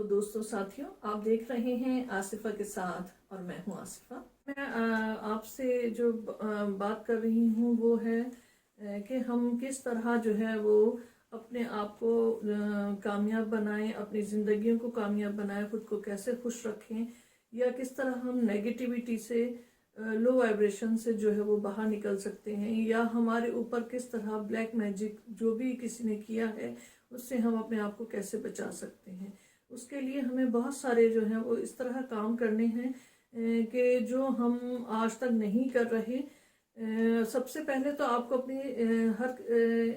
दोस्तों साथियों, आप देख रहे हैं आसिफा के साथ और मैं हूं आसिफा। मैं आपसे जो बात कर रही हूं वो है कि हम किस तरह जो है वो अपने आप को कामयाब बनाएं, अपनी ज़िंदगियों को कामयाब बनाएं, खुद को कैसे खुश रखें, या किस तरह हम नेगेटिविटी से लो वाइब्रेशन से जो है वो बाहर निकल सकते हैं, या हमारे ऊपर किस तरह ब्लैक मैजिक जो भी किसी ने किया है उससे हम अपने आप को कैसे बचा सकते हैं। उसके लिए हमें बहुत सारे जो हैं वो इस तरह काम करने हैं कि जो हम आज तक नहीं कर रहे। सबसे पहले तो आपको अपनी हर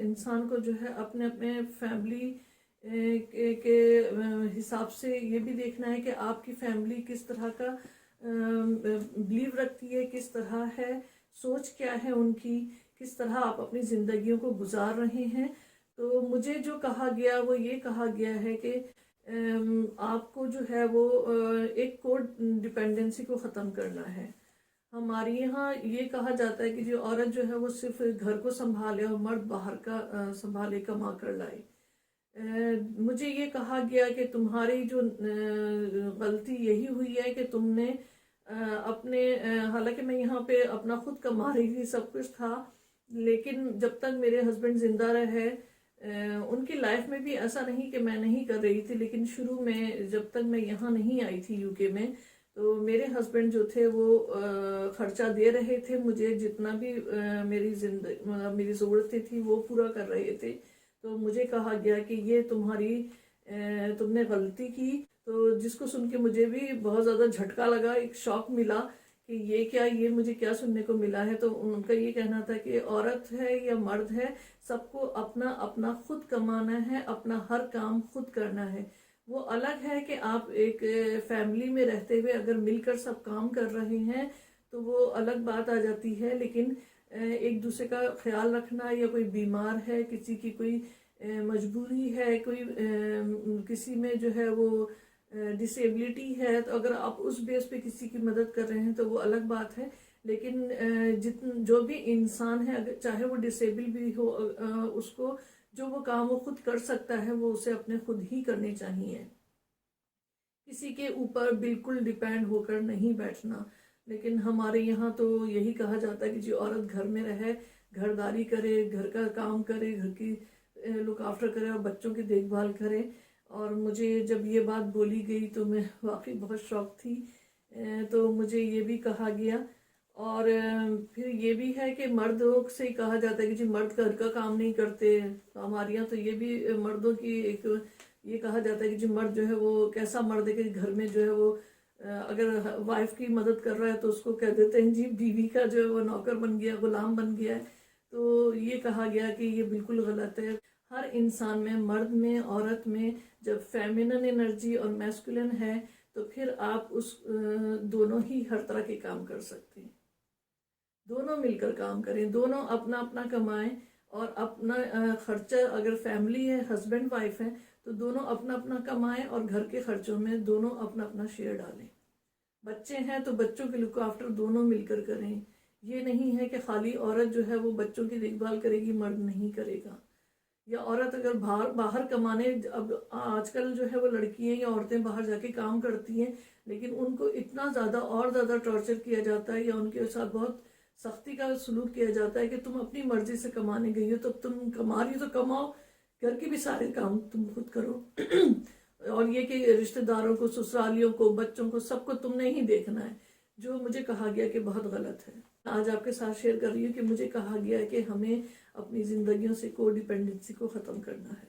इंसान को जो है अपने अपने फैमिली के हिसाब से ये भी देखना है कि आपकी फैमिली किस तरह का बिलीव रखती है, किस तरह है, सोच क्या है उनकी, किस तरह आप अपनी ज़िंदगियों को गुजार रहे हैं। तो मुझे जो कहा गया वो ये कहा गया है कि आपको जो है वो एक कोड डिपेंडेंसी को ख़त्म करना है। हमारे यहाँ ये कहा जाता है कि जो औरत जो है वो सिर्फ घर को संभाले और मर्द बाहर का संभाले, कमा कर लाए। मुझे ये कहा गया कि तुम्हारी जो गलती यही हुई है कि तुमने अपने हालांकि मैं यहाँ पे अपना खुद कमा रही थी, सब कुछ था, लेकिन जब तक मेरे हस्बैंड जिंदा रहे उनकी लाइफ में भी ऐसा नहीं कि मैं नहीं कर रही थी, लेकिन शुरू में जब तक मैं यहाँ नहीं आई थी यूके में, तो मेरे हस्बैंड जो थे वो खर्चा दे रहे थे मुझे, जितना भी मेरी ज़रूरतें थी वो पूरा कर रहे थे। तो मुझे कहा गया कि ये तुमने गलती की। तो जिसको सुन के मुझे भी बहुत ज़्यादा झटका लगा, एक शॉक मिला कि ये मुझे क्या सुनने को मिला है। तो उनका ये कहना था कि औरत है या मर्द है, सबको अपना अपना खुद कमाना है, अपना हर काम खुद करना है। वो अलग है कि आप एक फैमिली में रहते हुए अगर मिलकर सब काम कर रहे हैं तो वो अलग बात आ जाती है, लेकिन एक दूसरे का ख्याल रखना, या कोई बीमार है, किसी की कोई मजबूरी है, कोई किसी में जो है वो डिसेबिलिटी है, तो अगर आप उस बेस पे किसी की मदद कर रहे हैं तो वो अलग बात है। लेकिन जो भी इंसान है, अगर चाहे वो डिसेबल भी हो, उसको जो वो काम वो खुद कर सकता है वो उसे अपने खुद ही करने चाहिए। किसी के ऊपर बिल्कुल डिपेंड होकर नहीं बैठना। लेकिन हमारे यहाँ तो यही कहा जाता है कि जो औरत घर में रहे, घरदारी करे, घर का काम करे, घर की लुक आफ्टर करे और बच्चों की देखभाल करे। और मुझे जब ये बात बोली गई तो मैं वाकई बहुत शौक थी। तो मुझे ये भी कहा गया। और फिर ये भी है कि मर्दों से ही कहा जाता है कि जी मर्द घर का काम नहीं करते। तो हमारे यहाँ तो ये भी मर्दों की एक ये कहा जाता है कि जी मर्द जो है वो कैसा मर्द है कि घर में जो है वो अगर वाइफ की मदद कर रहा है तो उसको कह देते हैं जी बीवी का जो है वो नौकर बन गया, गुलाम बन गया है। तो ये कहा गया कि ये बिल्कुल गलत है। हर इंसान में, मर्द में, औरत में जब फेमिनिन एनर्जी और मैस्कुलिन है तो फिर आप उस दोनों ही हर तरह के काम कर सकते हैं। दोनों मिलकर काम करें, दोनों अपना अपना कमाएं और अपना खर्चा, अगर फैमिली है, हस्बैंड वाइफ है, तो दोनों अपना अपना कमाएं और घर के खर्चों में दोनों अपना अपना शेयर डालें। बच्चे हैं तो बच्चों की लुक आफ्टर दोनों मिलकर करें। ये नहीं है कि खाली औरत जो है वो बच्चों की देखभाल करेगी, मर्द नहीं करेगा। या औरत अगर बाहर कमाने, अब आजकल जो है वो लड़कियां या औरतें बाहर जाके काम करती हैं, लेकिन उनको इतना ज़्यादा और ज़्यादा टॉर्चर किया जाता है या उनके साथ बहुत सख्ती का सलूक किया जाता है कि तुम अपनी मर्जी से कमाने गई हो तो तुम कमा रही हो तो कमाओ, घर के भी सारे काम तुम खुद करो। और ये कि रिश्तेदारों को, ससुरालियों को, बच्चों को, सबको तुमने ही देखना है, जो मुझे कहा गया कि बहुत गलत है। आज आपके साथ शेयर कर रही हूँ कि मुझे कहा गया है कि हमें अपनी ज़िंदगियों से कोडिपेंडेंसी को ख़त्म करना है।